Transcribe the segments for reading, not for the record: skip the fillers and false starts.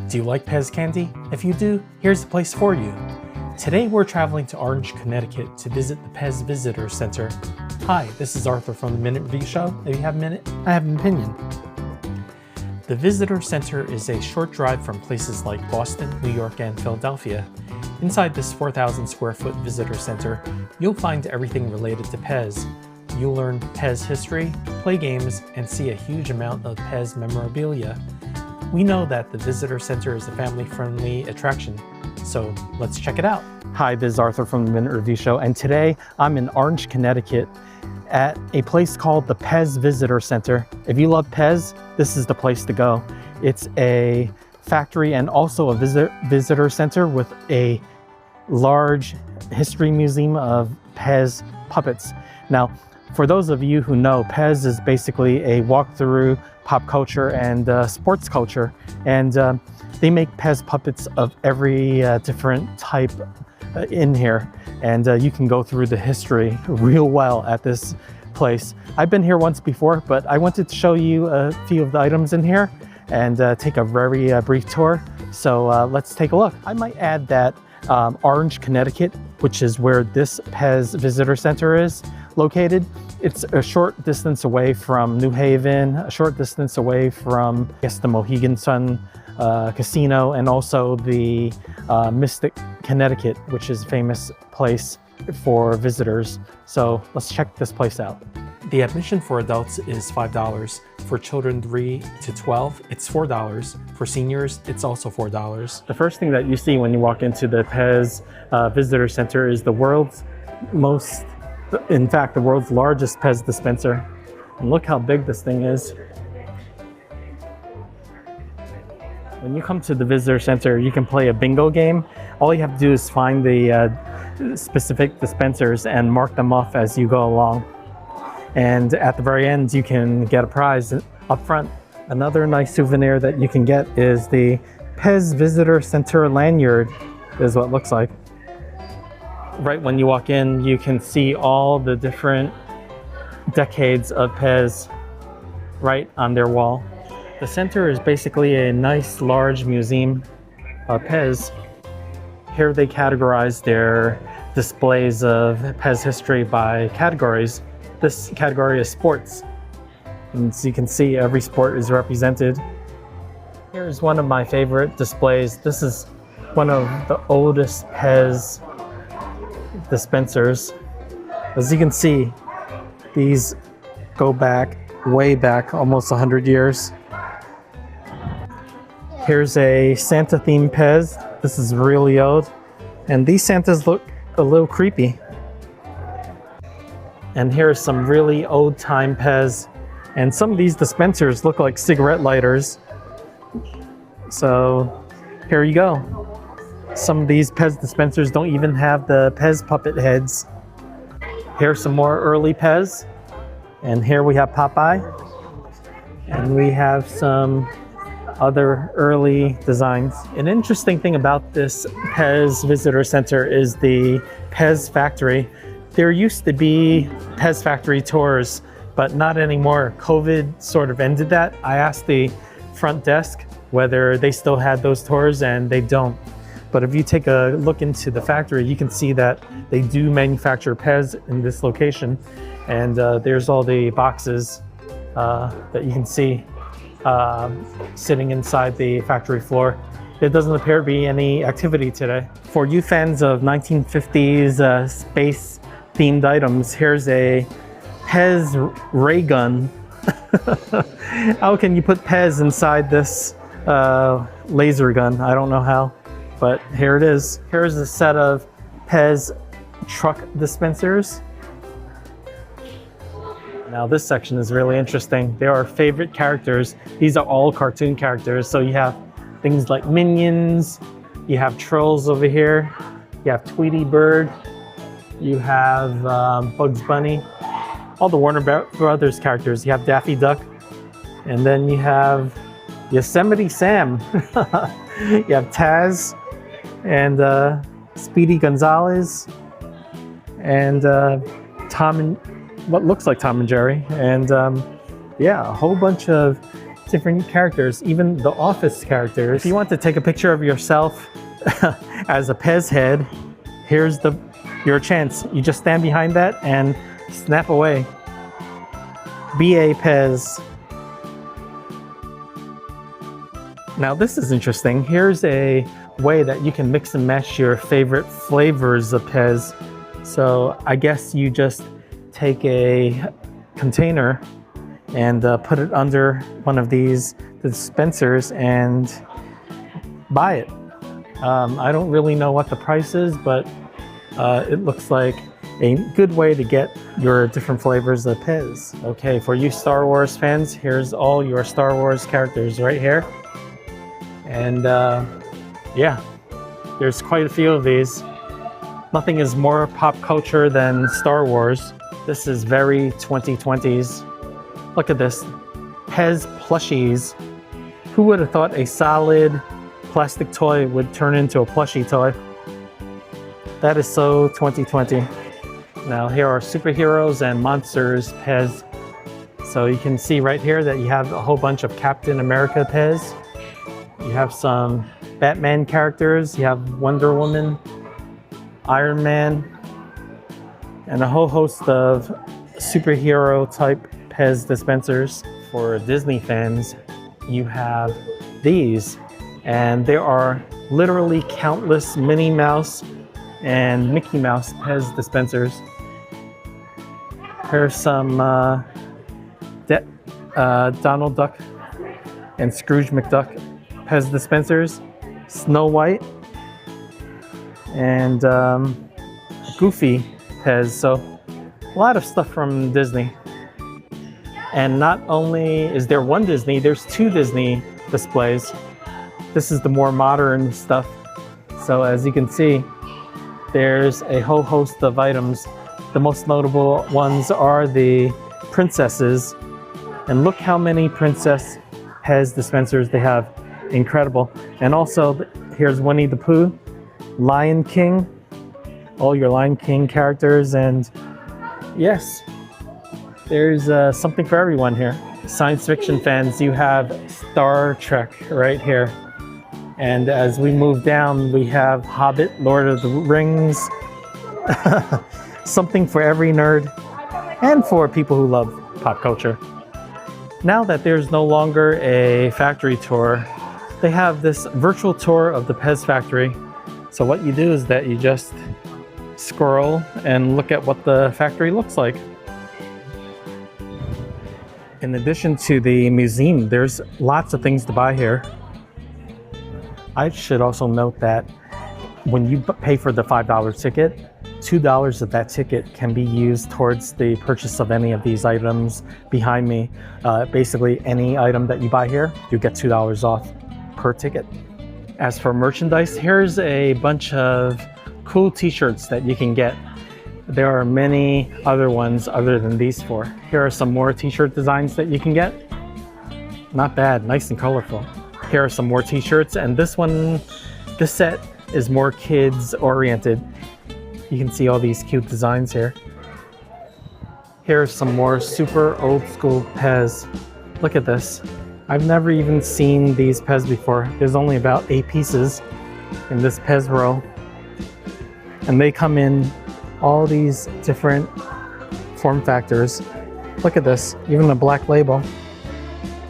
Do you like PEZ candy? If you do, here's the place for you. Today we're traveling to Orange, Connecticut to visit the PEZ Visitor Center. Hi, this is Arthur from the Minute Review Show. If you have a minute, I have an opinion. The Visitor Center is a short drive from places like Boston, New York, and Philadelphia. Inside this 4,000 square foot visitor center, you'll find everything related to PEZ. You'll learn PEZ history, play games, and see a huge amount of PEZ memorabilia. We know that the Visitor Center is a family-friendly attraction, so let's check it out. Hi, this is Arthur from the Minute Review Show, and today I'm in Orange, Connecticut at a place called the PEZ Visitor Center. If you love PEZ, this is the place to go. It's a factory and also a visitor center with a large history museum of PEZ puppets. Now, for those of you who know, PEZ is basically a walkthrough pop culture and sports culture, and they make PEZ puppets of every different type in here, and you can go through the history real well at this place. I've been here once before, but I wanted to show you a few of the items in here and take a very brief tour. So let's take a look. I might add that Orange, Connecticut, which is where this PEZ Visitor Center is located, it's a short distance away from New Haven, a short distance away from, I guess, the Mohegan Sun Casino, and also the Mystic, Connecticut, which is a famous place for visitors. So let's check this place out. The admission for adults is $5. For children 3 to 12, it's $4. For seniors, it's also $4. The first thing that you see when you walk into the PEZ Visitor Center is the world's largest PEZ dispenser. And look how big this thing is. When you come to the Visitor Center, you can play a bingo game. All you have to do is find the specific dispensers and mark them off as you go along. And at the very end, you can get a prize up front. Another nice souvenir that you can get is the PEZ Visitor Center lanyard, is what it looks like. Right when you walk in, you can see all the different decades of PEZ right on their wall. The center is basically a nice large museum of PEZ. Here they categorize their displays of PEZ history by categories. This category is sports. And so you can see every sport is represented. Here's one of my favorite displays. This is one of the oldest PEZ dispensers. As you can see, these go back, way back, almost 100 years. Here's a Santa themed PEZ. This is really old. And these Santas look a little creepy. And here's some really old time PEZ. And some of these dispensers look like cigarette lighters. So here you go. Some of these PEZ dispensers don't even have the PEZ puppet heads. Here's some more early PEZ. And here we have Popeye. And we have some other early designs. An interesting thing about this PEZ Visitor Center is the PEZ factory. There used to be PEZ factory tours, but not anymore. COVID sort of ended that. I asked the front desk whether they still had those tours, and they don't. But if you take a look into the factory, you can see that they do manufacture PEZ in this location. And there's all the boxes that you can see sitting inside the factory floor. There doesn't appear to be any activity today. For you fans of 1950s space themed items, here's a PEZ ray gun. How can you put PEZ inside this laser gun? I don't know how, but here it is. Here's a set of PEZ truck dispensers. Now this section is really interesting. There are favorite characters. These are all cartoon characters. So you have things like Minions, you have Trolls over here, you have Tweety Bird, you have Bugs Bunny, all the Warner Brothers characters. You have Daffy Duck, and then you have Yosemite Sam. You have Taz, and Speedy Gonzales, and what looks like Tom and Jerry, and yeah, a whole bunch of different characters, even the office characters. If you want to take a picture of yourself as a PEZ head, here's your chance. You just stand behind that and snap away. BA PEZ. Now this is interesting. Here's a way that you can mix and match your favorite flavors of PEZ. So I guess you just take a container and put it under one of these dispensers and buy it. I don't really know what the price is, but it looks like a good way to get your different flavors of PEZ. Okay, for you Star Wars fans, here's all your Star Wars characters right here. And yeah, there's quite a few of these. Nothing is more pop culture than Star Wars. This is very 2020s. Look at this, PEZ plushies. Who would have thought a solid plastic toy would turn into a plushie toy? That is so 2020. Now here are superheroes and monsters PEZ. So you can see right here that you have a whole bunch of Captain America PEZ. You have some Batman characters, you have Wonder Woman, Iron Man, and a whole host of superhero type PEZ dispensers. For Disney fans, you have these, and there are literally countless Minnie Mouse and Mickey Mouse PEZ dispensers. Here's some Donald Duck and Scrooge McDuck PEZ dispensers, Snow White, and Goofy PEZ. So a lot of stuff from Disney. And not only is there one Disney, there's two Disney displays. This is the more modern stuff. So as you can see, there's a whole host of items. The most notable ones are the princesses. And look how many princess PEZ dispensers they have. Incredible. And also here's Winnie the Pooh, Lion King, all your Lion King characters, and yes, there's something for everyone here. Science fiction fans, you have Star Trek right here. And as we move down, we have Hobbit, Lord of the Rings, something for every nerd and for people who love pop culture. Now that there's no longer a factory tour, they have this virtual tour of the PEZ factory. So what you do is that you just scroll and look at what the factory looks like. In addition to the museum, there's lots of things to buy here. I should also note that when you pay for the $5 ticket, $2 of that ticket can be used towards the purchase of any of these items behind me. Basically, any item that you buy here, you get $2 off per ticket. As for merchandise, here's a bunch of cool t-shirts that you can get. There are many other ones other than these four. Here are some more t-shirt designs that you can get. Not bad, nice and colorful. Here are some more t-shirts, and this set is more kids oriented. You can see all these cute designs here. Here's some more super old school PEZ. Look at this. I've never even seen these PEZ before. There's only about 8 pieces in this PEZ roll. And they come in all these different form factors. Look at this, even a black label.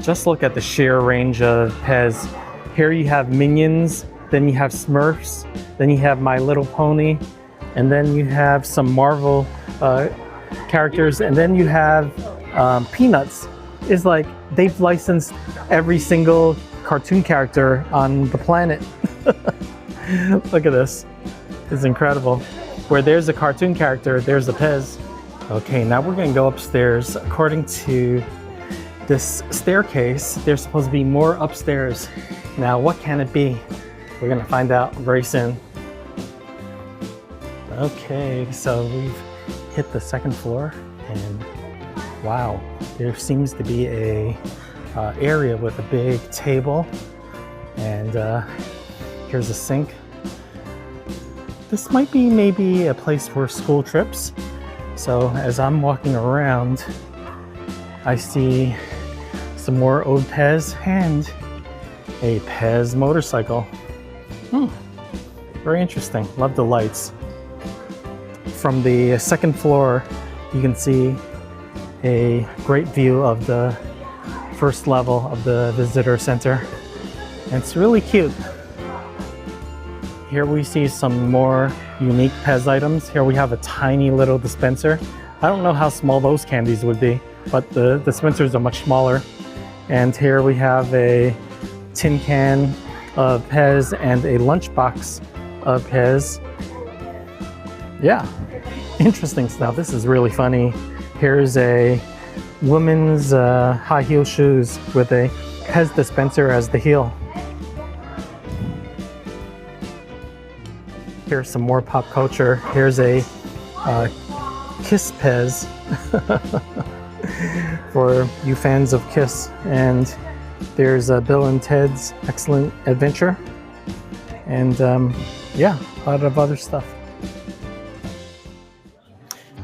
Just look at the sheer range of PEZ. Here you have Minions, then you have Smurfs, then you have My Little Pony, and then you have some Marvel characters, and then you have Peanuts. It's like they've licensed every single cartoon character on the planet. Look at this, it's incredible. Where there's a cartoon character, there's a PEZ. Okay, now we're gonna go upstairs. According to this staircase, there's supposed to be more upstairs. Now, what can it be? We're gonna find out very soon. Okay, so we've hit the second floor, and wow, there seems to be a area with a big table, and here's a sink. This might be maybe a place for school trips. So as I'm walking around, I see some more old PEZ and a PEZ motorcycle. Very interesting. Love the lights. From the second floor, you can see a great view of the first level of the visitor center. And it's really cute. Here we see some more unique PEZ items. Here we have a tiny little dispenser. I don't know how small those candies would be, but the dispensers are much smaller. And here we have a tin can of PEZ and a lunchbox of PEZ. Yeah, interesting stuff. This is really funny. Here's a woman's high heel shoes with a PEZ dispenser as the heel. Here's some more pop culture. Here's a Kiss PEZ for you fans of Kiss. And there's Bill and Ted's Excellent Adventure. And yeah, a lot of other stuff.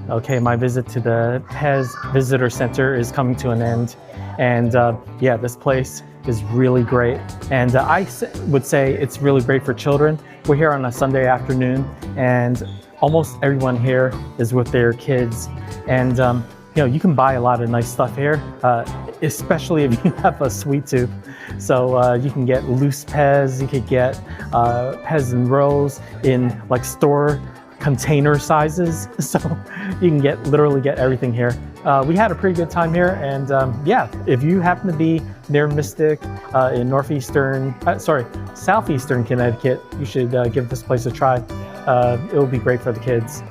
Okay, my visit to the PEZ Visitor Center is coming to an end. And yeah, this place is really great. And I would say it's really great for children. We're here on a Sunday afternoon, and almost everyone here is with their kids. And you know, you can buy a lot of nice stuff here, especially if you have a sweet tooth. So you can get loose PEZ, you could get PEZ in rolls in like store container sizes. So you can literally get everything here. We had a pretty good time here, and yeah, if you happen to be near Mystic in southeastern Connecticut, you should give this place a try. It will be great for the kids.